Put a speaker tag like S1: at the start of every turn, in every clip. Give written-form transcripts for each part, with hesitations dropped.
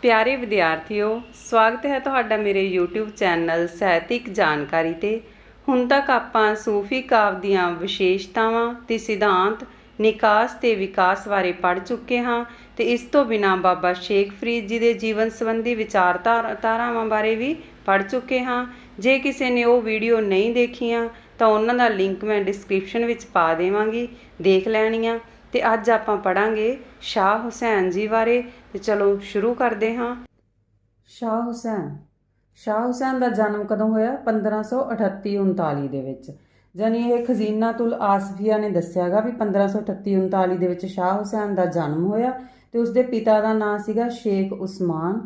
S1: ਪਿਆਰੇ ਵਿਦਿਆਰਥੀਓ, ਸਵਾਗਤ ਹੈ ਤੁਹਾਡਾ ਮੇਰੇ YouTube ਚੈਨਲ ਸਾਹਿਤਿਕ ਜਾਣਕਾਰੀ ਤੇ। ਹੁਣ ਤੱਕ ਆਪਾਂ ਸੂਫੀ ਕਾਵਿ ਦੀਆਂ ਵਿਸ਼ੇਸ਼ਤਾਵਾਂ ਤੇ ਸਿਧਾਂਤ, ਨਿਕਾਸ ਤੇ ਵਿਕਾਸ ਬਾਰੇ ਪੜ੍ਹ ਚੁੱਕੇ ਹਾਂ ਤੇ ਇਸ ਤੋਂ ਬਿਨਾਂ ਬਾਬਾ ਸ਼ੇਖ ਫਰੀਦ ਜੀ ਦੇ ਜੀਵਨ ਸੰਬੰਧੀ ਵਿਚਾਰਧਾਰਾਵਾਂ ਬਾਰੇ ਵੀ ਪੜ੍ਹ ਚੁੱਕੇ ਹਾਂ। ਜੇ ਕਿਸੇ ਨੇ ਉਹ ਵੀਡੀਓ ਨਹੀਂ ਦੇਖੀਆਂ ਤਾਂ ਉਹਨਾਂ ਦਾ ਲਿੰਕ ਮੈਂ ਡਿਸਕ੍ਰਿਪਸ਼ਨ ਵਿੱਚ ਪਾ ਦੇਵਾਂਗੀ, ਦੇਖ ਲੈਣੀਆਂ। ਤੇ ਅੱਜ ਆਪਾਂ ਪੜਾਂਗੇ ਸ਼ਾਹ ਹੁਸੈਨ ਜੀ ਬਾਰੇ। ਤੇ ਚਲੋ ਸ਼ੁਰੂ ਕਰਦੇ ਹਾਂ। ਸ਼ਾਹ ਹੁਸੈਨ ਦਾ ਜਨਮ ਕਦੋਂ ਹੋਇਆ? 1538-39 ਦੇ ਵਿੱਚ। ਜਾਨੀ ਇਹ ਖਜ਼ੀਨਾਤੁਲ ਆਸਫੀਆ ਨੇ ਦੱਸਿਆਗਾ ਵੀ 1538-39 ਦੇ ਵਿੱਚ ਸ਼ਾਹ ਹੁਸੈਨ ਦਾ ਜਨਮ ਹੋਇਆ ਤੇ ਉਸਦੇ ਪਿਤਾ ਦਾ ਨਾਂ ਸੀਗਾ ਸ਼ੇਖ ਉਸਮਾਨ।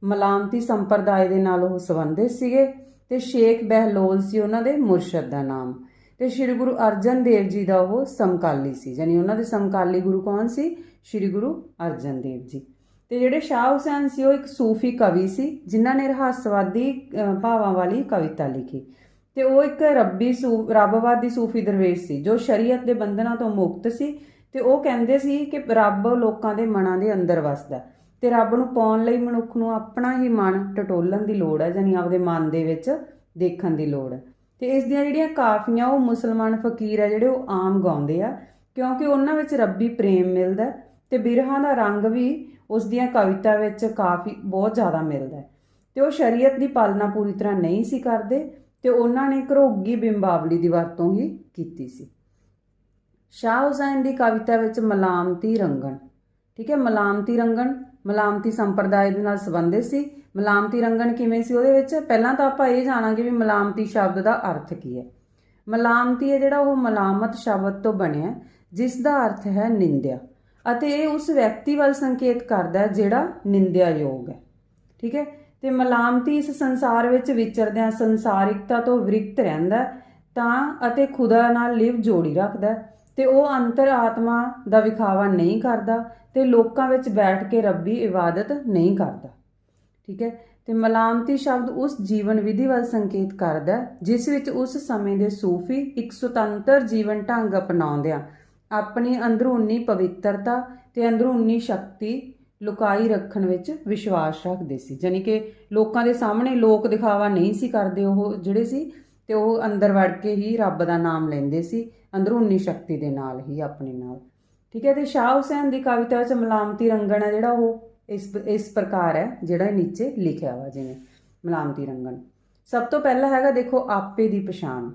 S1: ਮਲਾਮਤੀ ਸੰਪਰਦਾਇ ਦੇ ਨਾਲ ਉਹ ਸੰਬੰਧਿਤ ਸੀਗੇ ਤੇ ਸ਼ੇਖ ਬਹਿਲੋਲ ਸੀ ਉਹਨਾਂ ਦੇ ਮੁਰਸ਼ਦ ਦਾ ਨਾਮ। ਤੇ ਸ਼੍ਰੀ ਗੁਰੂ ਅਰਜਨ ਦੇਵ ਜੀ ਦਾ ਉਹ ਸਮਕਾਲੀ ਸੀ, ਯਾਨੀ ਉਹਨਾਂ ਦੇ ਸਮਕਾਲੀ ਗੁਰੂ ਕੌਣ ਸੀ? ਸ਼੍ਰੀ ਗੁਰੂ ਅਰਜਨ ਦੇਵ ਜੀ। ਤੇ ਜਿਹੜੇ ਸ਼ਾਹ ਹੁਸੈਨ ਸੀ ਉਹ ਇੱਕ ਸੂਫੀ ਕਵੀ ਸੀ ਜਿਨ੍ਹਾਂ ਨੇ ਰਹੱਸਵਾਦੀ ਭਾਵਾਂ ਵਾਲੀ ਕਵਿਤਾ ਲਿਖੀ। ਤੇ ਉਹ ਇੱਕ ਰੱਬਵਾਦੀ ਸੂਫੀ ਦਰਵੇਸ਼ ਸੀ ਜੋ ਸ਼ਰੀਅਤ ਦੇ ਬੰਧਨਾਂ ਤੋਂ ਮੁਕਤ ਸੀ। ਤੇ ਉਹ ਕਹਿੰਦੇ ਸੀ ਕਿ ਰੱਬ ਲੋਕਾਂ ਦੇ ਮਨਾਂ ਦੇ ਅੰਦਰ ਵਸਦਾ ਤੇ ਰੱਬ ਨੂੰ ਪਾਉਣ ਲਈ ਮਨੁੱਖ ਨੂੰ ਆਪਣਾ ਹੀ ਮਨ ਟਟੋਲਣ ਦੀ ਲੋੜ ਹੈ, ਯਾਨੀ ਆਪਦੇ ਮਨ ਦੇ ਵਿੱਚ ਦੇਖਣ ਦੀ ਲੋੜ ਹੈ। ਤੇ ਇਸ ਦੀਆਂ ਜਿਹੜੀਆਂ ਕਾਫੀਆਂ ਉਹ ਮੁਸਲਮਾਨ ਫਕੀਰ ਹੈ ਜਿਹੜੇ ਉਹ ਆਮ ਗਾਉਂਦੇ ਆ, ਕਿਉਂਕਿ ਉਹਨਾਂ ਵਿੱਚ ਰੱਬੀ ਪ੍ਰੇਮ ਮਿਲਦਾ ਤੇ ਬਿਰਹਾਂ ਦਾ ਰੰਗ ਵੀ ਉਸ ਦੀਆਂ ਕਵਿਤਾ ਵਿੱਚ ਬਹੁਤ ਜ਼ਿਆਦਾ ਮਿਲਦਾ। ਤੇ ਉਹ ਸ਼ਰੀਅਤ ਦੀ ਪਾਲਣਾ ਪੂਰੀ ਤਰ੍ਹਾਂ ਨਹੀਂ ਸੀ ਕਰਦੇ ਤੇ ਉਹਨਾਂ ਨੇ ਘਰੋਗੀ ਬਿੰਬਾਵਲੀ ਦੀ ਵਰਤੋਂ ਹੀ ਕੀਤੀ ਸੀ। ਸ਼ਾਹ ਹੁਸੈਨ ਦੀ ਕਵਿਤਾ ਵਿੱਚ ਮਲਾਮਤੀ ਰੰਗਣ, ਠੀਕ ਹੈ, ਮਲਾਮਤੀ ਸੰਪਰਦਾਇ ਦੇ ਨਾਲ ਸੰਬੰਧਿਤ ਸੀ। ਮਲਾਮਤੀ ਰੰਗਣ ਕਿਵੇਂ ਸੀ ਉਹਦੇ ਵਿੱਚ? ਪਹਿਲਾਂ ਤਾਂ ਆਪਾਂ ਇਹ ਜਾਣਾਂਗੇ ਵੀ ਮਲਾਮਤੀ ਸ਼ਬਦ ਦਾ ਅਰਥ ਕੀ ਹੈ। ਮਲਾਮਤੀ ਹੈ ਜਿਹੜਾ ਉਹ ਮਲਾਮਤ ਸ਼ਬਦ ਤੋਂ ਬਣਿਆ ਜਿਸ ਦਾ ਅਰਥ ਹੈ ਨਿੰਦਿਆ, ਅਤੇ ਇਹ ਉਸ ਵਿਅਕਤੀ ਵੱਲ ਸੰਕੇਤ ਕਰਦਾ ਜਿਹੜਾ ਨਿੰਦਿਆਯੋਗ ਹੈ, ਠੀਕ ਹੈ। ਤੇ ਮਲਾਮਤੀ ਇਸ ਸੰਸਾਰ ਵਿੱਚ ਵਿਚਰਦਿਆਂ ਸੰਸਾਰਿਕਤਾ ਤੋਂ ਵਿਰਕਤ ਰਹਿੰਦਾ ਤਾਂ ਅਤੇ ਖੁਦਾ ਨਾਲ ਲਿਵ ਜੋੜੀ ਰੱਖਦਾ ਤੇ ਉਹ ਅੰਤਰ ਆਤਮਾ ਦਾ ਵਿਖਾਵਾ ਨਹੀਂ ਕਰਦਾ ਤੇ ਲੋਕਾਂ ਵਿੱਚ ਬੈਠ ਕੇ ਰੱਬੀ ਇਬਾਦਤ ਨਹੀਂ ਕਰਦਾ, ਠੀਕ ਹੈ। ਤੇ ਮਲਾਮਤੀ ਸ਼ਬਦ ਉਸ ਜੀਵਨ ਵਿਧੀ ਵੱਲ ਸੰਕੇਤ ਕਰਦਾ ਜਿਸ ਵਿੱਚ ਉਸ ਸਮੇਂ ਦੇ ਸੂਫੀ ਇੱਕ ਸੁਤੰਤਰ ਜੀਵਨ ਢੰਗ ਅਪਣਾਉਂਦਿਆਂ ਆਪਣੀ ਅੰਦਰੂਨੀ ਪਵਿੱਤਰਤਾ ਤੇ ਅੰਦਰੂਨੀ ਸ਼ਕਤੀ ਲੁਕਾਈ ਰੱਖਣ ਵਿੱਚ ਵਿਸ਼ਵਾਸ ਰੱਖਦੇ ਸੀ। ਯਾਨੀ ਕਿ ਲੋਕਾਂ ਦੇ ਸਾਹਮਣੇ ਲੋਕ ਦਿਖਾਵਾ ਨਹੀਂ ਸੀ ਕਰਦੇ ਉਹ ਜਿਹੜੇ ਸੀ, ਤੇ ਉਹ ਅੰਦਰ ਵੜ ਕੇ ਹੀ ਰੱਬ ਦਾ ਨਾਮ ਲੈਂਦੇ ਸੀ ਅੰਦਰੂਨੀ ਸ਼ਕਤੀ ਦੇ ਨਾਲ ਹੀ ਆਪਣੇ ਨਾਲ, ਠੀਕ ਹੈ। ਤੇ ਸ਼ਾਹ ਹੁਸੈਨ ਦੀ ਕਵਿਤਾ ਵਿੱਚ ਮਲਾਮਤੀ ਰੰਗਣ ਹੈ ਜਿਹੜਾ ਉਹ ਇਸ ਪ੍ਰਕਾਰ ਹੈ ਜਿਹੜਾ ਨੀਚੇ ਲਿਖਿਆ ਵਾ। ਜਿਵੇਂ ਮਲਾਮਤੀ ਰੰਗਣ, ਸਭ ਤੋਂ ਪਹਿਲਾਂ ਹੈਗਾ ਦੇਖੋ ਆਪੇ ਦੀ ਪਛਾਣ।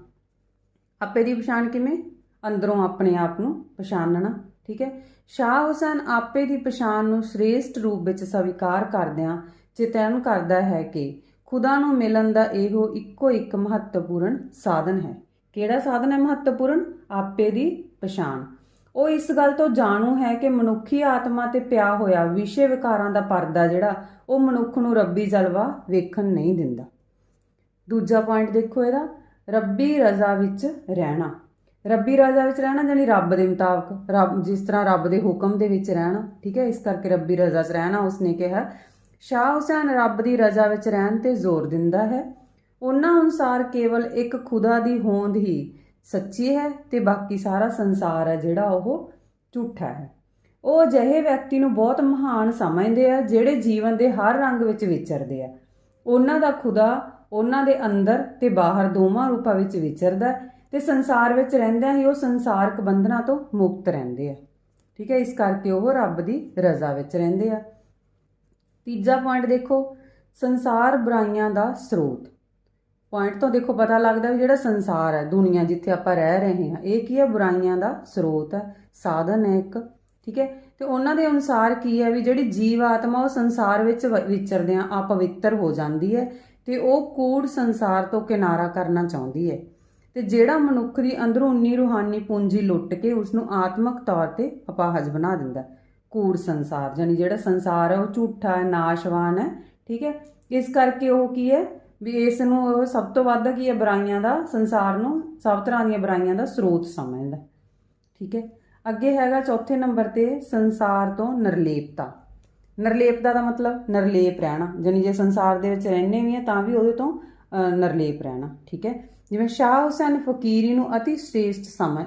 S1: ਆਪੇ ਦੀ ਪਛਾਣ ਕਿਵੇਂ? ਅੰਦਰੋਂ ਆਪਣੇ ਆਪ ਨੂੰ ਪਛਾਣਨਾ, ਠੀਕ ਹੈ। ਸ਼ਾਹ ਹੁਸੈਨ ਆਪੇ ਦੀ ਪਛਾਣ ਨੂੰ ਸ੍ਰੇਸ਼ਟ ਰੂਪ ਵਿੱਚ ਸਵੀਕਾਰ ਕਰਦਿਆਂ ਚੇਤਨ ਕਰਦਾ ਹੈ ਕਿ ਖੁਦਾ ਨੂੰ ਮਿਲਣ ਦਾ ਇਹੋ ਇੱਕੋ ਇੱਕ ਮਹੱਤਵਪੂਰਨ ਸਾਧਨ ਹੈ। ਕਿਹੜਾ ਸਾਧਨ ਹੈ ਮਹੱਤਵਪੂਰਨ? ਆਪੇ ਦੀ ਪਛਾਣ। ਉਹ ਇਸ ਗੱਲ ਤੋਂ ਜਾਣੂ ਹੈ ਕਿ ਮਨੁੱਖੀ ਆਤਮਾ ਤੇ ਪਿਆ ਹੋਇਆ ਵਿਸ਼ੇ ਵਿਕਾਰਾਂ ਦਾ ਪਰਦਾ ਜਿਹੜਾ ਉਹ ਮਨੁੱਖ ਨੂੰ ਰੱਬੀ ਜਲਵਾ ਵੇਖਣ ਨਹੀਂ ਦਿੰਦਾ। ਦੂਜਾ ਪੁਆਇੰਟ ਦੇਖੋ ਇਹਦਾ, ਰੱਬੀ ਰਜ਼ਾ ਵਿੱਚ ਰਹਿਣਾ। ਰੱਬੀ ਰਜ਼ਾ ਵਿੱਚ ਰਹਿਣਾ ਯਾਨੀ ਰੱਬ ਦੇ ਮੁਤਾਬਕ, ਜਿਸ ਤਰ੍ਹਾਂ ਰੱਬ ਦੇ ਹੁਕਮ ਦੇ ਵਿੱਚ ਰਹਿਣਾ, ਠੀਕ ਹੈ। ਇਸ ਕਰਕੇ ਰੱਬੀ ਰਜ਼ਾ 'ਚ ਰਹਿਣਾ ਉਸਨੇ ਕਿਹਾ। ਸ਼ਾਹ ਹੁਸੈਨ ਰੱਬ ਦੀ ਰਜ਼ਾ ਵਿੱਚ ਰਹਿਣ ਤੇ ਜ਼ੋਰ ਦਿੰਦਾ ਹੈ। ਉਹਨਾਂ ਅਨੁਸਾਰ ਕੇਵਲ ਇੱਕ ਖੁਦਾ ਦੀ ਹੋਂਦ ਹੀ ਸੱਚੀ ਹੈ ਤੇ ਬਾਕੀ ਸਾਰਾ ਸੰਸਾਰ ਹੈ ਜਿਹੜਾ ਉਹ ਝੂਠਾ ਹੈ। ਉਹ ਅਜਿਹੇ ਵਿਅਕਤੀ ਨੂੰ ਬਹੁਤ ਮਹਾਨ ਸਮਝਦੇ ਆ ਜਿਹੜੇ ਜੀਵਨ ਦੇ ਹਰ ਰੰਗ ਵਿੱਚ ਵਿਚਰਦੇ ਆ। ਉਹਨਾਂ ਦਾ ਖੁਦਾ ਉਹਨਾਂ ਦੇ ਅੰਦਰ ਤੇ ਬਾਹਰ ਦੋਵਾਂ ਰੂਪਾਂ ਵਿੱਚ ਵਿਚਰਦਾ ਤੇ ਸੰਸਾਰ ਵਿੱਚ ਰਹਿੰਦਿਆਂ ਹੀ ਉਹ ਸੰਸਾਰਕ ਬੰਧਨਾਂ ਤੋਂ ਮੁਕਤ ਰਹਿੰਦੇ ਆ, ਠੀਕ ਹੈ। ਇਸ ਕਰਕੇ ਉਹ ਰੱਬ ਦੀ ਰਜ਼ਾ ਵਿੱਚ ਰਹਿੰਦੇ ਆ। ਤੀਜਾ ਪੁਆਇੰਟ ਦੇਖੋ, ਸੰਸਾਰ ਬੁਰਾਈਆਂ ਦਾ ਸਰੋਤ। ਪੁਆਇੰਟ ਤੋਂ ਦੇਖੋ ਪਤਾ ਲੱਗਦਾ ਵੀ ਜਿਹੜਾ ਸੰਸਾਰ ਹੈ, ਦੁਨੀਆ ਜਿੱਥੇ ਆਪਾਂ ਰਹਿ ਰਹੇ ਹਾਂ, ਇਹ ਕੀ ਹੈ? ਬੁਰਾਈਆਂ ਦਾ ਸਰੋਤ ਹੈ, ਸਾਧਨ ਹੈ ਇੱਕ, ਠੀਕ ਹੈ। ਤੇ ਉਹਨਾਂ ਦੇ ਅਨੁਸਾਰ ਕੀ ਹੈ ਵੀ ਜਿਹੜੀ ਜੀਵ ਆਤਮਾ ਉਹ ਸੰਸਾਰ ਵਿੱਚ ਵਿਚਰਦਿਆਂ ਅਪਵਿੱਤਰ ਹੋ ਜਾਂਦੀ ਹੈ ਤੇ ਉਹ ਕੂੜ ਸੰਸਾਰ ਤੋਂ ਕਿਨਾਰਾ ਕਰਨਾ ਚਾਹੁੰਦੀ ਹੈ। ਤੇ ਜਿਹੜਾ ਮਨੁੱਖ ਦੀ ਅੰਦਰੂਨੀ ਰੂਹਾਨੀ ਪੂੰਜੀ ਲੁੱਟ ਕੇ ਉਸਨੂੰ ਆਤਮਿਕ ਤੌਰ ਤੇ ਅਪਾਹਜ ਬਣਾ ਦਿੰਦਾ। ਕੂੜ ਸੰਸਾਰ ਯਾਨੀ ਜਿਹੜਾ ਸੰਸਾਰ ਹੈ ਉਹ ਝੂਠਾ ਹੈ, ਨਾਸ਼ਵਾਨ ਹੈ, ਠੀਕ ਹੈ। ਇਸ ਕਰਕੇ ਉਹ ਕੀ ਹੈ ਵੀ ਇਸ ਨੂੰ ਉਹ ਸਭ ਤੋਂ ਵੱਧ ਕੀ ਹੈ? ਬੁਰਾਈਆਂ ਦਾ, ਸੰਸਾਰ ਨੂੰ ਸਭ ਤਰ੍ਹਾਂ ਦੀਆਂ ਬੁਰਾਈਆਂ ਦਾ ਸਰੋਤ ਸਮਝਦਾ, ਠੀਕ ਹੈ। ਅੱਗੇ ਹੈਗਾ ਚੌਥੇ ਨੰਬਰ ਤੇ ਸੰਸਾਰ ਤੋਂ ਨਿਰਲੇਪਤਾ। ਨਿਰਲੇਪਤਾ ਦਾ ਮਤਲਬ ਨਿਰਲੇਪ ਰਹਿਣਾ, ਯਾਨੀ ਜੇ ਸੰਸਾਰ ਦੇ ਵਿੱਚ ਰਹਿੰਦੇ ਵੀ ਆ ਤਾਂ ਵੀ ਉਹਦੇ ਤੋਂ ਨਿਰਲੇਪ ਰਹਿਣਾ, ਠੀਕ ਹੈ। ਜਿਵੇਂ ਸ਼ਾਹ ਹੁਸੈਨ ਫਕੀਰੀ ਨੂੰ ਅਤੀ ਸ੍ਰੇਸ਼ਟ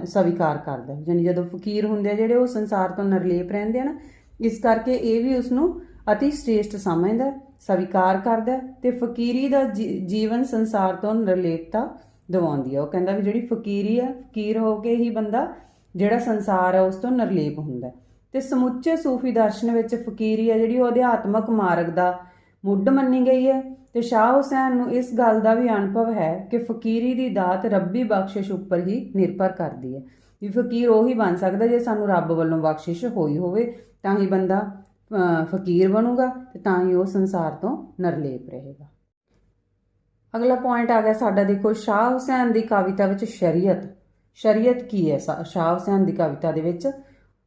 S1: ਸਵੀਕਾਰ ਕਰਦਾ, ਯਾਨੀ ਜਦੋਂ ਫਕੀਰ ਹੁੰਦੇ ਆ ਜਿਹੜੇ ਉਹ ਸੰਸਾਰ ਤੋਂ ਨਿਰਲੇਪ ਰਹਿੰਦੇ ਆ ਨਾ, ਇਸ ਕਰਕੇ ਇਹ ਵੀ ਉਸਨੂੰ ਅਤੀ ਸ੍ਰੇਸ਼ਟ ਸਮਝਦਾ, ਸਵੀਕਾਰ ਕਰਦਾ ਤੇ ਫਕੀਰੀ ਦਾ ਜੀਵਨ ਸੰਸਾਰ ਤੋਂ ਨਿਰਲੇਪਤਾ ਦਿਵਾਉਂਦੀ ਹੈ। ਉਹ ਕਹਿੰਦਾ ਵੀ ਜਿਹੜੀ ਫਕੀਰੀ ਆ, ਫਕੀਰ ਹੋ ਕੇ ਹੀ ਬੰਦਾ ਜਿਹੜਾ ਸੰਸਾਰ ਹੈ ਉਸ ਤੋਂ ਨਿਰਲੇਪ ਹੁੰਦਾ। ਤੇ ਸਮੁੱਚੇ ਸੂਫੀ ਦਰਸ਼ਨ ਵਿੱਚ ਫਕੀਰੀ ਹੈ ਜਿਹੜੀ ਉਹ ਅਧਿਆਤਮਕ ਮਾਰਗ ਦਾ ਮੁੱਢ ਮੰਨੀ ਗਈ ਹੈ। ਤੇ ਸ਼ਾਹ ਹੁਸੈਨ ਨੂੰ ਇਸ ਗੱਲ ਦਾ ਵੀ ਅਨੁਭਵ ਹੈ ਕਿ ਫਕੀਰੀ ਦੀ ਦਾਤ ਰੱਬੀ ਬਖਸ਼ਿਸ਼ ਉੱਪਰ ਹੀ ਨਿਰਭਰ ਕਰਦੀ ਹੈ, ਵੀ ਫਕੀਰ ਉਹੀ ਬਣ ਸਕਦਾ ਜੇ ਸਾਨੂੰ ਰੱਬ ਵੱਲੋਂ ਬਖਸ਼ਿਸ਼ ਹੋਈ ਹੋਵੇ, ਤਾਂ ਹੀ ਬੰਦਾ ਫਕੀਰ ਬਣੂਗਾ ਤੇ ਤਾਂ ਹੀ ਉਹ ਸੰਸਾਰ ਤੋਂ ਨਿਰਲੇਪ ਰਹੇਗਾ। ਅਗਲਾ ਪੁਆਇੰਟ ਆ ਗਿਆ ਸਾਡਾ, ਦੇਖੋ ਸ਼ਾਹ ਹੁਸੈਨ ਦੀ ਕਵਿਤਾ ਵਿੱਚ ਸ਼ਰੀਅਤ ਕੀ ਹੈ। ਸ਼ਾਹ ਹੁਸੈਨ ਦੀ ਕਵਿਤਾ ਦੇ ਵਿੱਚ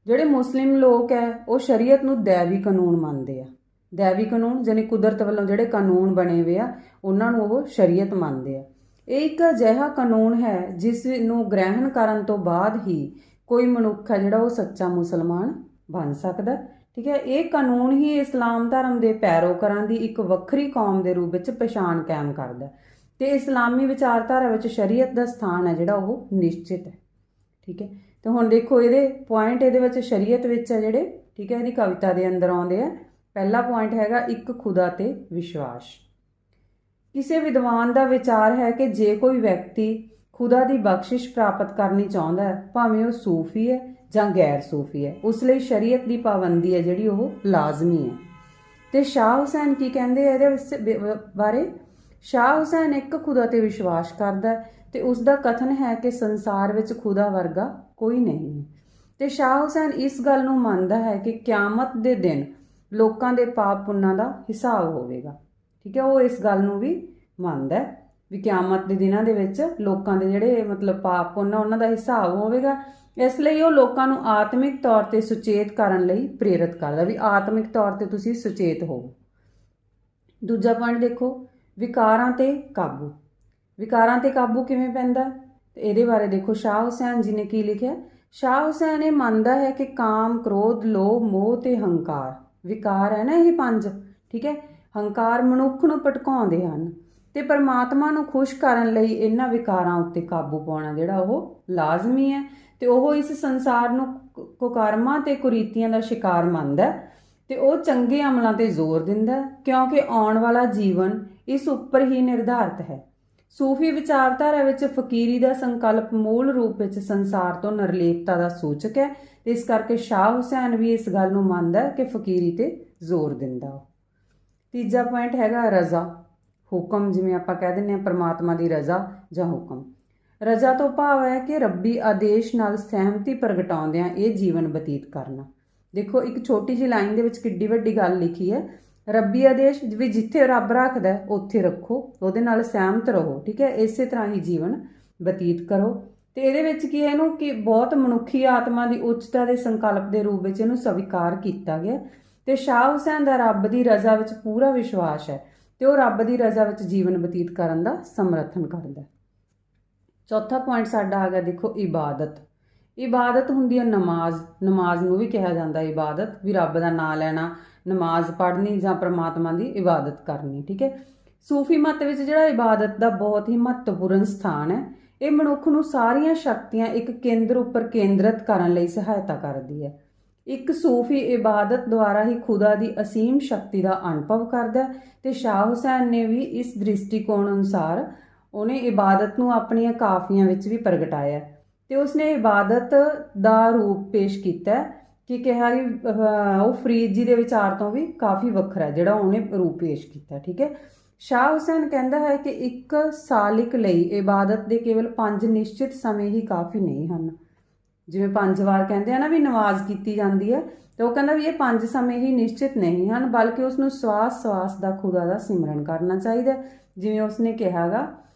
S1: ਜਿਹੜੇ ਮੁਸਲਿਮ ਲੋਕ ਹੈ ਉਹ ਸ਼ਰੀਅਤ ਨੂੰ ਦੈਵੀ ਕਾਨੂੰਨ ਮੰਨਦੇ ਆ। ਦੈਵੀ ਕਾਨੂੰਨ ਜਾਨੀ ਕੁਦਰਤ ਵੱਲੋਂ ਜਿਹੜੇ ਕਾਨੂੰਨ ਬਣੇ ਹੋਏ ਆ ਉਹਨਾਂ ਨੂੰ ਉਹ ਸ਼ਰੀਅਤ ਮੰਨਦੇ ਆ। ਇਹ ਇੱਕ ਅਜਿਹਾ ਕਾਨੂੰਨ ਹੈ ਜਿਸ ਨੂੰ ਗ੍ਰਹਿਣ ਕਰਨ ਤੋਂ ਬਾਅਦ ਹੀ ਕੋਈ ਮਨੁੱਖ ਹੈ ਜਿਹੜਾ ਉਹ ਸੱਚਾ ਮੁਸਲਮਾਨ ਬਣ ਸਕਦਾ। ਠੀਕ ਹੈ, ਇਹ ਕਾਨੂੰਨ ਹੀ ਇਸਲਾਮ ਧਰਮ ਦੇ ਪੈਰੋਕਾਰਾਂ ਦੀ ਇੱਕ ਵੱਖਰੀ ਕੌਮ ਦੇ ਰੂਪ ਵਿੱਚ ਪਛਾਣ ਕਾਇਮ ਕਰਦਾ ਤੇ ਇਸਲਾਮੀ ਵਿਚਾਰਧਾਰਾ ਵਿੱਚ ਸ਼ਰੀਅਤ ਦਾ ਸਥਾਨ ਹੈ ਜਿਹੜਾ ਉਹ ਨਿਸ਼ਚਿਤ ਹੈ। ਠੀਕ ਹੈ, ਤੇ ਹੁਣ ਦੇਖੋ ਇਹਦੇ ਪੁਆਇੰਟ ਇਹਦੇ ਵਿੱਚ ਸ਼ਰੀਅਤ ਵਿੱਚ ਹੈ ਜਿਹੜੇ, ਠੀਕ ਹੈ, ਇਹਦੀ ਕਵਿਤਾ ਦੇ ਅੰਦਰ ਆਉਂਦੇ ਆ। ਪਹਿਲਾ ਪੁਆਇੰਟ ਹੈਗਾ ਇੱਕ ਖੁਦਾ ਤੇ ਵਿਸ਼ਵਾਸ। ਕਿਸੇ ਵਿਦਵਾਨ ਦਾ ਵਿਚਾਰ ਹੈ ਕਿ ਜੇ ਕੋਈ ਵਿਅਕਤੀ ਖੁਦਾ ਦੀ ਬਖਸ਼ਿਸ਼ ਪ੍ਰਾਪਤ ਕਰਨੀ ਚਾਹੁੰਦਾ ਹੈ, ਭਾਵੇਂ ਉਹ ਸੂਫੀ ਹੈ ਜਾਂ ਗੈਰ ਸੂਫੀ ਹੈ, ਉਸ ਲਈ ਸ਼ਰੀਅਤ ਦੀ ਪਾਬੰਦੀ ਹੈ ਜਿਹੜੀ ਉਹ ਲਾਜ਼ਮੀ ਹੈ। ਤੇ ਸ਼ਾਹ ਹੁਸੈਨ ਕੀ ਕਹਿੰਦੇ ਆ ਇਹਦੇ ਬਾਰੇ? ਸ਼ਾਹ ਹੁਸੈਨ ਇੱਕ ਖੁਦਾ ਤੇ ਵਿਸ਼ਵਾਸ ਕਰਦਾ ਤੇ ਉਸ ਦਾ ਕਥਨ ਹੈ ਕਿ ਸੰਸਾਰ ਵਿੱਚ ਖੁਦਾ ਵਰਗਾ ਕੋਈ ਨਹੀਂ ਹੈ। ਤੇ ਸ਼ਾਹ ਹੁਸੈਨ ਇਸ ਗੱਲ ਨੂੰ ਮੰਨਦਾ ਹੈ ਕਿ ਕਿਆਮਤ ਦੇ ਦਿਨ ਲੋਕਾਂ ਦੇ ਪਾਪ ਪੁੰਨਾਂ ਦਾ ਹਿਸਾਬ ਹੋਵੇਗਾ। ਠੀਕ ਹੈ, ਉਹ ਇਸ ਗੱਲ ਨੂੰ ਵੀ ਮੰਨਦਾ ਵੀ ਕਿਆਮਤ ਦੇ ਦਿਨਾਂ ਦੇ ਵਿੱਚ ਲੋਕਾਂ ਦੇ ਜਿਹੜੇ ਮਤਲਬ ਪਾਪ ਪੁੰਨ ਉਹਨਾਂ ਦਾ ਹਿਸਾਬ ਹੋਵੇਗਾ। ਇਸ ਲਈ ਉਹ ਲੋਕਾਂ ਨੂੰ ਆਤਮਿਕ ਤੌਰ ਤੇ ਸੁਚੇਤ ਕਰਨ ਲਈ ਪ੍ਰੇਰਿਤ ਕਰਦਾ ਵੀ ਆਤਮਿਕ ਤੌਰ ਤੇ ਤੁਸੀਂ ਸੁਚੇਤ ਹੋਵੋ। ਦੂਜਾ ਪੁਆਇੰਟ ਦੇਖੋ, ਵਿਕਾਰਾਂ ਤੇ ਕਾਬੂ। ਵਿਕਾਰਾਂ ਤੇ ਕਾਬੂ ਕਿਵੇਂ ਪੈਂਦਾ ਤੇ ਇਹਦੇ ਬਾਰੇ ਦੇਖੋ ਸ਼ਾਹ ਹੁਸੈਨ ਜੀ ਨੇ ਕੀ ਲਿਖਿਆ। ਸ਼ਾਹ ਹੁਸੈਨ ਇਹ ਮੰਨਦਾ ਹੈ ਕਿ ਕਾਮ, ਕ੍ਰੋਧ, ਲੋਭ, ਮੋਹ ਤੇ ਹੰਕਾਰ ਵਿਕਾਰ ਹੈ ਨਾ, ਇਹ ਪੰਜ। ਠੀਕ ਹੈ, ਹੰਕਾਰ ਮਨੁੱਖ ਨੂੰ ਭਟਕਾਉਂਦੇ ਹਨ ਤੇ ਪਰਮਾਤਮਾ ਨੂੰ ਖੁਸ਼ ਕਰਨ ਲਈ ਇਹਨਾਂ ਵਿਕਾਰਾਂ ਉੱਤੇ ਕਾਬੂ ਪਾਉਣਾ ਜਿਹੜਾ ਉਹ ਲਾਜ਼ਮੀ ਹੈ। ਤੇ ਉਹ ਇਸ ਸੰਸਾਰ ਨੂੰ ਕੁਕਰਮਾਂ ਤੇ ਕੁਰੀਤੀਆਂ ਦਾ ਸ਼ਿਕਾਰ ਮੰਨਦਾ ਤੇ ਉਹ ਚੰਗੇ ਅਮਲਾਂ ਤੇ ਜ਼ੋਰ ਦਿੰਦਾ ਕਿਉਂਕਿ ਆਉਣ ਵਾਲਾ ਜੀਵਨ ਇਸ ਉੱਪਰ ਹੀ ਨਿਰਧਾਰਿਤ ਹੈ। ਸੂਫੀ ਵਿਚਾਰਧਾਰਾ ਵਿੱਚ ਫਕੀਰੀ ਦਾ ਸੰਕਲਪ ਮੂਲ ਰੂਪ ਵਿੱਚ ਸੰਸਾਰ ਤੋਂ ਨਿਰਲੇਪਤਾ ਦਾ ਸੂਚਕ ਹੈ। ਇਸ ਕਰਕੇ ਸ਼ਾਹ ਹੁਸੈਨ ਵੀ ਇਸ ਗੱਲ ਨੂੰ ਮੰਨਦਾ ਕਿ ਫਕੀਰੀ ਤੇ ਜ਼ੋਰ ਦਿੰਦਾ। ਤੀਜਾ ਪੁਆਇੰਟ ਹੈਗਾ ਰਜ਼ਾ, ਹੁਕਮ, ਜਿਵੇਂ ਆਪਾਂ ਕਹਿ ਦਿੰਦੇ ਹਾਂ ਪਰਮਾਤਮਾ ਦੀ ਰਜ਼ਾ ਜਾਂ ਹੁਕਮ। ਰਜ਼ਾ ਤੋਂ ਭਾਵ ਹੈ ਕਿ ਰੱਬੀ ਆਦੇਸ਼ ਨਾਲ ਸਹਿਮਤੀ ਪ੍ਰਗਟਾਉਂਦਿਆਂ ਇਹ ਜੀਵਨ ਬਤੀਤ ਕਰਨਾ। ਦੇਖੋ ਇੱਕ ਛੋਟੀ ਜਿਹੀ ਲਾਈਨ ਦੇ ਵਿੱਚ ਕਿੱਡੀ ਵੱਡੀ ਗੱਲ ਲਿਖੀ ਹੈ। ਰੱਬੀ ਆਦੇਸ਼ ਵੀ ਜਿੱਥੇ ਰੱਬ ਰੱਖਦਾ ਉੱਥੇ ਰੱਖੋ, ਉਹਦੇ ਨਾਲ ਸਹਿਮਤ ਰਹੋ। ਠੀਕ ਹੈ, ਇਸੇ ਤਰ੍ਹਾਂ ਹੀ ਜੀਵਨ ਬਤੀਤ ਕਰੋ। ਤੇ ਇਹਦੇ ਵਿੱਚ ਕੀ ਹੈ, ਇਹਨੂੰ ਕਿ ਬਹੁਤ ਮਨੁੱਖੀ ਆਤਮਾ ਦੀ ਉੱਚਤਾ ਦੇ ਸੰਕਲਪ ਦੇ ਰੂਪ ਵਿੱਚ ਇਹਨੂੰ ਸਵੀਕਾਰ ਕੀਤਾ ਗਿਆ। ਤੇ ਸ਼ਾਹ ਹੁਸੈਨ ਦਾ ਰੱਬ ਦੀ ਰਜ਼ਾ ਵਿੱਚ ਪੂਰਾ ਵਿਸ਼ਵਾਸ ਹੈ ਤੇ ਉਹ ਰੱਬ ਦੀ ਰਜ਼ਾ ਵਿੱਚ ਜੀਵਨ ਬਤੀਤ ਕਰਨ ਦਾ ਸਮਰਥਨ ਕਰਦਾ। ਚੌਥਾ ਪੁਆਇੰਟ ਸਾਡਾ ਆ ਗਿਆ ਦੇਖੋ ਇਬਾਦਤ। ਇਬਾਦਤ ਹੁੰਦੀ ਹੈ ਨਮਾਜ਼। ਨਮਾਜ਼ ਨੂੰ ਵੀ ਕਿਹਾ ਜਾਂਦਾ ਇਬਾਦਤ, ਵੀ ਰੱਬ ਦਾ ਨਾਮ ਲੈਣਾ, ਨਮਾਜ਼ ਪੜ੍ਹਨੀ ਜਾਂ ਪ੍ਰਮਾਤਮਾ ਦੀ ਇਬਾਦਤ ਕਰਨੀ। ਠੀਕ ਹੈ, ਸੂਫੀ ਮੱਤ ਵਿੱਚ ਜਿਹੜਾ ਇਬਾਦਤ ਦਾ ਬਹੁਤ ਹੀ ਮਹੱਤਵਪੂਰਨ ਸਥਾਨ ਹੈ। ਇਹ ਮਨੁੱਖ ਨੂੰ ਸਾਰੀਆਂ ਸ਼ਕਤੀਆਂ ਇੱਕ ਕੇਂਦਰ ਉੱਪਰ ਕੇਂਦਰਿਤ ਕਰਨ ਲਈ ਸਹਾਇਤਾ ਕਰਦੀ ਹੈ। ਇੱਕ ਸੂਫੀ ਇਬਾਦਤ ਦੁਆਰਾ ਹੀ ਖੁਦਾ ਦੀ ਅਸੀਮ ਸ਼ਕਤੀ ਦਾ ਅਨੁਭਵ ਕਰਦਾ ਤੇ ਸ਼ਾਹ ਹੁਸੈਨ ਨੇ ਵੀ ਇਸ ਦ੍ਰਿਸ਼ਟੀਕੋਣ ਅਨੁਸਾਰ ਉਹਨੇ ਇਬਾਦਤ ਨੂੰ ਆਪਣੀਆਂ ਕਾਫੀਆਂ ਵਿੱਚ ਵੀ ਪ੍ਰਗਟਾਇਆ ਤੇ ਉਸਨੇ ਇਬਾਦਤ ਦਾ ਰੂਪ ਪੇਸ਼ ਕੀਤਾ ਕਿ ਕਿਹਾ ਕਿ ਉਹ ਫਰੀਦ ਜੀ ਦੇ ਵਿਚਾਰ ਤੋਂ ਵੀ ਕਾਫੀ ਵੱਖਰਾ ਜਿਹੜਾ ਉਹਨੇ ਰੂਪ ਪੇਸ਼ ਕੀਤਾ। ਠੀਕ ਹੈ, ਸ਼ਾਹ ਹੁਸੈਨ ਕਹਿੰਦਾ ਹੈ ਕਿ ਇੱਕ ਸਾਲਿਕ ਲਈ ਇਬਾਦਤ ਦੇ ਕੇਵਲ 5 ਨਿਸ਼ਚਿਤ ਸਮੇਂ ਹੀ ਕਾਫੀ ਨਹੀਂ ਹਨ। ਜਿਵੇਂ 5 ਵਾਰ ਕਹਿੰਦੇ ਆ ਨਾ ਵੀ ਨਮਾਜ਼ ਕੀਤੀ ਜਾਂਦੀ ਹੈ, ਤੇ ਉਹ ਕਹਿੰਦਾ ਵੀ ਇਹ 5 ਸਮੇਂ ਹੀ ਨਿਸ਼ਚਿਤ ਨਹੀਂ ਹਨ, ਬਲਕਿ ਉਸਨੂੰ ਸਵਾਸ ਦਾ ਖੁਦਾ ਦਾ ਸਿਮਰਨ ਕਰਨਾ ਚਾਹੀਦਾ। ਜਿਵੇਂ ਉਸਨੇ ਕਿਹਾਗਾ,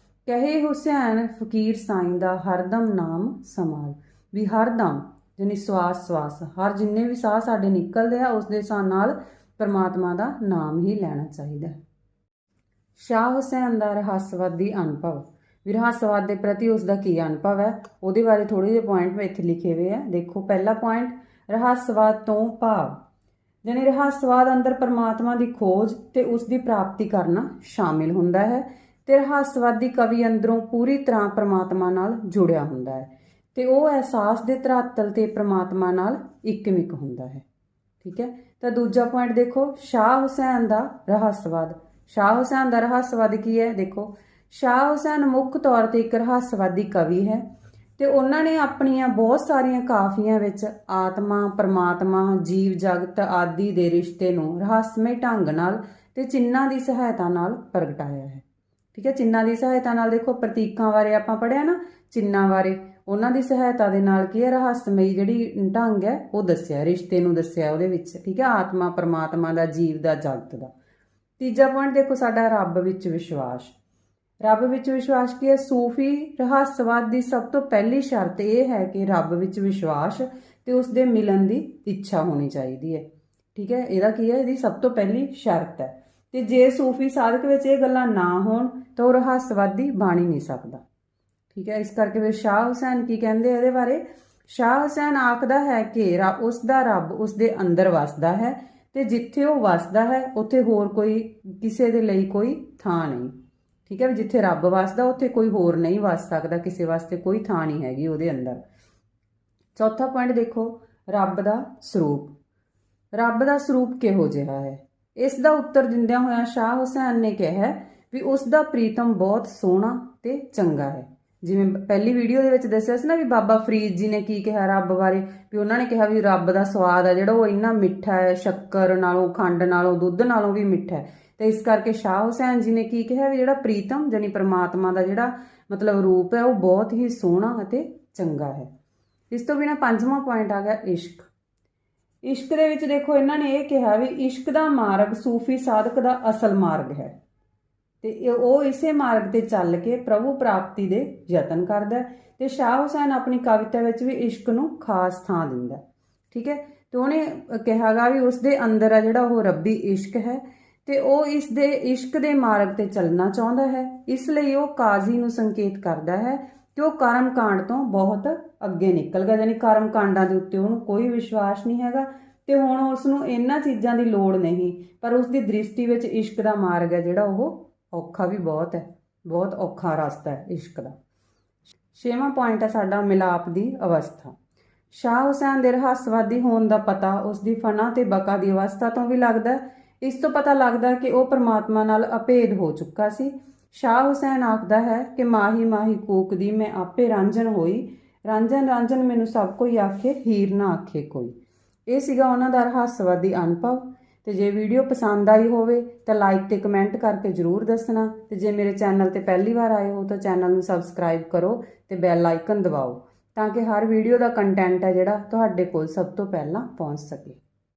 S1: ਕਹੇ ਹੁਸੈਨ ਫਕੀਰ ਸਾਈਂ ਦਾ ਹਰਦਮ ਨਾਮ ਸਮਾਲ, ਵੀ ਹਰਦਮ ਯਾਨੀ ਸਵਾਸ ਹਰ ਜਿੰਨੇ ਵੀ ਸਾਹ ਸਾਡੇ ਨਿਕਲਦੇ ਆ ਉਸ ਦੇ ਨਾਲ ਪਰਮਾਤਮਾ ਦਾ ਨਾਮ ਹੀ ਲੈਣਾ ਚਾਹੀਦਾ। ਸ਼ਾਹ ਹੁਸੈਨ ਦਾ ਰਹੱਸਵਾਦੀ ਅਨੁਭਵ। ਵੀ ਰਹੱਸਵਾਦ ਦੇ ਪ੍ਰਤੀ ਉਸ ਦਾ ਕੀ ਅਨੁਭਵ ਹੈ ਉਹਦੇ ਬਾਰੇ ਥੋੜ੍ਹੇ ਜਿਹੇ ਪੁਆਇੰਟ ਇੱਥੇ ਲਿਖੇ ਹੋਏ ਆ। ਦੇਖੋ ਪਹਿਲਾ ਪੁਆਇੰਟ, ਰਹੱਸਵਾਦ ਤੋਂ ਭਾਵ ਯਾਨੀ ਰਹੱਸਵਾਦ ਅੰਦਰ ਪਰਮਾਤਮਾ ਦੀ ਖੋਜ ਤੇ ਉਸ ਦੀ ਪ੍ਰਾਪਤੀ ਕਰਨਾ ਸ਼ਾਮਿਲ ਹੁੰਦਾ ਹੈ ਤੇ ਰਹੱਸਵਾਦੀ ਕਵੀ ਅੰਦਰੋਂ ਪੂਰੀ ਤਰ੍ਹਾਂ ਪਰਮਾਤਮਾ ਨਾਲ ਜੁੜਿਆ ਹੁੰਦਾ ਹੈ ਤੇ ਉਹ ਅਹਿਸਾਸ ਦੇ ਧਰਾਤਲ ਤੇ ਪਰਮਾਤਮਾ ਨਾਲ ਇੱਕਮਿਕ ਹੁੰਦਾ ਹੈ। ठीक है। तो दूजा पॉइंट देखो, शाह हुसैन का रहस्यवाद। शाह हुसैन का रहस्यवाद की है, देखो शाह हुसैन मुख तौर पर एक रहस्यवादी कवि है ਤੇ ਉਹਨਾਂ ਨੇ ਆਪਣੀਆਂ ਬਹੁਤ ਸਾਰੀਆਂ ਕਾਫੀਆਂ ਵਿੱਚ ਆਤਮਾ, ਪਰਮਾਤਮਾ, ਜੀਵ ਜਗਤ ਆਦਿ ਦੇ ਰਿਸ਼ਤੇ ਨੂੰ ਰਹੱਸਮਈ ਢੰਗ ਨਾਲ ਤੇ ਚਿੰਨ੍ਹਾਂ ਦੀ ਸਹਾਇਤਾ ਨਾਲ ਪ੍ਰਗਟਾਇਆ ਹੈ। ਠੀਕ ਹੈ, ਚਿੰਨ੍ਹਾਂ ਦੀ ਸਹਾਇਤਾ ਨਾਲ, ਦੇਖੋ ਪ੍ਰਤੀਕਾਂ ਬਾਰੇ ਆਪਾਂ ਪੜ੍ਹਿਆ ਨਾ, ਚਿੰਨ੍ਹਾਂ ਬਾਰੇ, ਉਹਨਾਂ ਦੀ ਸਹਾਇਤਾ ਦੇ ਨਾਲ ਕੀ ਹੈ, ਰਹੱਸਮਈ ਜਿਹੜੀ ਢੰਗ ਹੈ ਉਹ ਦੱਸਿਆ, ਰਿਸ਼ਤੇ ਨੂੰ ਦੱਸਿਆ ਉਹਦੇ ਵਿੱਚ। ਠੀਕ ਹੈ, ਆਤਮਾ ਪਰਮਾਤਮਾ ਦਾ, ਜੀਵ ਦਾ, ਜਗਤ ਦਾ। ਤੀਜਾ ਪੁਆਇੰਟ ਦੇਖੋ ਸਾਡਾ, ਰੱਬ ਵਿੱਚ ਵਿਸ਼ਵਾਸ। ਰੱਬ ਵਿੱਚ ਵਿਸ਼ਵਾਸ ਕੀ ਹੈ, ਸੂਫੀ ਰਹੱਸਵਾਦ ਦੀ ਸਭ ਤੋਂ ਪਹਿਲੀ ਸ਼ਰਤ ਇਹ ਹੈ ਕਿ ਰੱਬ ਵਿੱਚ ਵਿਸ਼ਵਾਸ ਤੇ ਉਸ ਦੇ ਮਿਲਣ ਦੀ ਇੱਛਾ ਹੋਣੀ ਚਾਹੀਦੀ ਹੈ। ਠੀਕ ਹੈ, ਇਹਦਾ ਕੀ ਹੈ, ਇਹਦੀ ਸਭ ਤੋਂ ਪਹਿਲੀ ਸ਼ਰਤ ਹੈ। ਤੇ ਜੇ ਸੂਫੀ ਸਾਧਕ ਵਿੱਚ ਇਹ ਗੱਲਾਂ ਨਾ ਹੋਣ ਤਾਂ ਉਹ ਰਹੱਸਵਾਦੀ ਬਣ ਹੀ ਨਹੀਂ ਸਕਦਾ। ਠੀਕ ਹੈ, ਇਸ ਕਰਕੇ ਫਿਰ ਸ਼ਾਹ ਹੁਸੈਨ ਕੀ ਕਹਿੰਦੇ ਇਹਦੇ ਬਾਰੇ, ਸ਼ਾਹ ਹੁਸੈਨ ਆਖਦਾ ਹੈ ਕਿ ਉਸ ਦਾ ਰੱਬ ਉਸ ਦੇ ਅੰਦਰ ਵਸਦਾ ਹੈ ਤੇ ਜਿੱਥੇ ਉਹ ਵਸਦਾ ਹੈ ਉੱਥੇ ਹੋਰ ਕੋਈ, ਕਿਸੇ ਦੇ ਲਈ ਕੋਈ ਥਾਂ ਨਹੀਂ। ਠੀਕ ਹੈ, ਵੀ ਜਿੱਥੇ ਰੱਬ ਵਸਦਾ ਉੱਥੇ ਕੋਈ ਹੋਰ ਨਹੀਂ ਵਸ ਸਕਦਾ, ਕਿਸੇ ਵਾਸਤੇ ਕੋਈ ਥਾਂ ਨਹੀਂ ਹੈਗੀ ਉਹਦੇ ਅੰਦਰ। ਚੌਥਾ ਪੁਆਇੰਟ ਦੇਖੋ, ਰੱਬ ਦਾ ਸਰੂਪ। ਰੱਬ ਦਾ ਸਰੂਪ ਕਿਹੋ ਜਿਹਾ ਹੈ, ਇਸ ਦਾ ਉੱਤਰ ਦਿੰਦਿਆਂ ਹੋਇਆਂ ਸ਼ਾਹ ਹੁਸੈਨ ਨੇ ਕਿਹਾ ਵੀ ਉਸ ਦਾ ਪ੍ਰੀਤਮ ਬਹੁਤ ਸੋਹਣਾ ਤੇ ਚੰਗਾ ਹੈ। ਜਿਵੇਂ ਪਹਿਲੀ ਵੀਡੀਓ ਦੇ ਵਿੱਚ ਦੱਸਿਆ ਸੀ ਨਾ ਵੀ ਬਾਬਾ ਫਰੀਦ ਜੀ ਨੇ ਕੀ ਕਿਹਾ ਰੱਬ ਬਾਰੇ, ਵੀ ਉਹਨਾਂ ਨੇ ਕਿਹਾ ਵੀ ਰੱਬ ਦਾ ਸਵਾਦ ਆ ਜਿਹੜਾ ਉਹ ਇੰਨਾ ਮਿੱਠਾ ਹੈ, ਸ਼ੱਕਰ ਨਾਲੋਂ, ਖੰਡ ਨਾਲੋਂ, ਦੁੱਧ ਨਾਲੋਂ ਵੀ ਮਿੱਠਾ ਹੈ। ਤੇ ਇਸ ਕਰਕੇ ਸ਼ਾਹ ਹੁਸੈਨ ਜੀ ਨੇ ਕੀ ਕਿਹਾ ਵੀ ਜਿਹੜਾ ਪ੍ਰੀਤਮ ਜਾਨੀ ਪਰਮਾਤਮਾ ਦਾ ਜਿਹੜਾ ਮਤਲਬ ਰੂਪ ਹੈ ਉਹ ਬਹੁਤ ਹੀ ਸੋਹਣਾ ਅਤੇ ਚੰਗਾ ਹੈ। ਇਸ ਤੋਂ ਬਿਨਾਂ ਪੰਜਵਾਂ ਪੁਆਇੰਟ ਆ ਗਿਆ ਇਸ਼ਕ। ਇਸ਼ਕ ਦੇ ਵਿੱਚ ਦੇਖੋ ਇਹਨਾਂ ਨੇ ਇਹ ਕਿਹਾ ਵੀ ਇਸ਼ਕ ਦਾ ਮਾਰਗ ਸੂਫੀ ਸਾਧਕ ਦਾ ਅਸਲ ਮਾਰਗ ਹੈ ਤੇ ਉਹ ਇਸੇ ਮਾਰਗ ਤੇ ਚੱਲ ਕੇ ਪ੍ਰਭੂ ਪ੍ਰਾਪਤੀ ਦੇ ਯਤਨ ਕਰਦਾ ਤੇ ਸ਼ਾਹ ਹੁਸੈਨ ਆਪਣੀ ਕਵਿਤਾ ਵਿੱਚ ਵੀ ਇਸ਼ਕ ਨੂੰ ਖਾਸ ਥਾਂ ਦਿੰਦਾ। ਠੀਕ ਹੈ, ਤੇ ਉਹਨੇ ਕਿਹਾਗਾ ਵੀ ਉਸ ਦੇ ਅੰਦਰ ਆ ਜਿਹੜਾ ਉਹ ਰੱਬੀ ਇਸ਼ਕ ਹੈ ਤੇ ਉਹ ਇਸ ਦੇ ਇਸ਼ਕ ਦੇ ਮਾਰਗ ਤੇ ਚੱਲਣਾ ਚਾਹੁੰਦਾ ਹੈ। ਇਸ ਲਈ ਉਹ ਕਾਜ਼ੀ ਨੂੰ ਸੰਕੇਤ ਕਰਦਾ ਹੈ ਕਿ ਉਹ ਕਰਮ ਕਾਂਡ ਤੋਂ ਬਹੁਤ ਅੱਗੇ ਨਿਕਲ ਗਿਆ, ਯਾਨੀ ਕਰਮ ਕਾਂਡਾਂ ਦੇ ਉੱਤੇ ਉਹਨੂੰ ਕੋਈ ਵਿਸ਼ਵਾਸ ਨਹੀਂ ਹੈਗਾ ਤੇ ਹੁਣ ਉਸ ਨੂੰ ਇਹਨਾਂ ਚੀਜ਼ਾਂ ਦੀ ਲੋੜ ਨਹੀਂ, ਪਰ ਉਸ ਦੀ ਦ੍ਰਿਸ਼ਟੀ ਵਿੱਚ ਇਸ਼ਕ ਦਾ ਮਾਰਗ ਹੈ ਜਿਹੜਾ ਉਹ ਔਖਾ ਵੀ ਬਹੁਤ ਹੈ, ਬਹੁਤ ਔਖਾ ਰਸਤਾ ਹੈ ਇਸ਼ਕ ਦਾ। ਛੇਵਾਂ ਪੁਆਇੰਟ ਹੈ ਸਾਡਾ, ਮਿਲਾਪ ਦੀ ਅਵਸਥਾ। ਸ਼ਾਹ ਹੁਸੈਨ ਦੇ ਰਹੱਸਵਾਦੀ ਹੋਣ ਦਾ ਪਤਾ ਉਸ ਦੀ ਫਨਾ ਤੇ ਬਕਾ ਦੀ ਅਵਸਥਾ ਤੋਂ ਵੀ ਲੱਗਦਾ। ਇਸ ਤੋਂ ਪਤਾ ਲੱਗਦਾ ਕਿ ਉਹ ਪਰਮਾਤਮਾ ਨਾਲ ਅਭੇਦ ਹੋ ਚੁੱਕਾ ਸੀ। ਸ਼ਾਹ ਹੁਸੈਨ ਆਖਦਾ ਹੈ ਕਿ ਮਾਹੀ ਮਾਹੀ ਕੂਕਦੀ ਮੈਂ ਆਪੇ ਰਾਂਝਣ ਹੋਈ, ਰਾਂਝਣ ਰਾਂਝਣ ਮੈਨੂੰ ਸਭ ਕੋਈ ਆਖੇ, ਹੀਰ ਨਾ ਆਖੇ ਕੋਈ। ਇਹ ਸੀਗਾ ਉਹਨਾਂ ਦਾ ਰਹੱਸਵਾਦੀ ਅਨੁਭਵ। ਤੇ ਜੇ ਵੀਡੀਓ ਪਸੰਦ ਆਈ ਹੋਵੇ ਤਾਂ ਲਾਈਕ ਤੇ ਕਮੈਂਟ ਕਰਕੇ ਜ਼ਰੂਰ ਦੱਸਣਾ ਤੇ ਜੇ ਮੇਰੇ ਚੈਨਲ ਤੇ ਪਹਿਲੀ ਵਾਰ ਆਏ ਹੋ ਤਾਂ ਚੈਨਲ ਨੂੰ ਸਬਸਕ੍ਰਾਈਬ ਕਰੋ ਤੇ ਬੈਲ ਆਈਕਨ ਦਬਾਓ ਤਾਂ ਕਿ ਹਰ ਵੀਡੀਓ ਦਾ ਕੰਟੈਂਟ ਹੈ ਜਿਹੜਾ ਤੁਹਾਡੇ ਕੋਲ ਸਭ ਤੋਂ ਪਹਿਲਾਂ ਪਹੁੰਚ ਸਕੇ।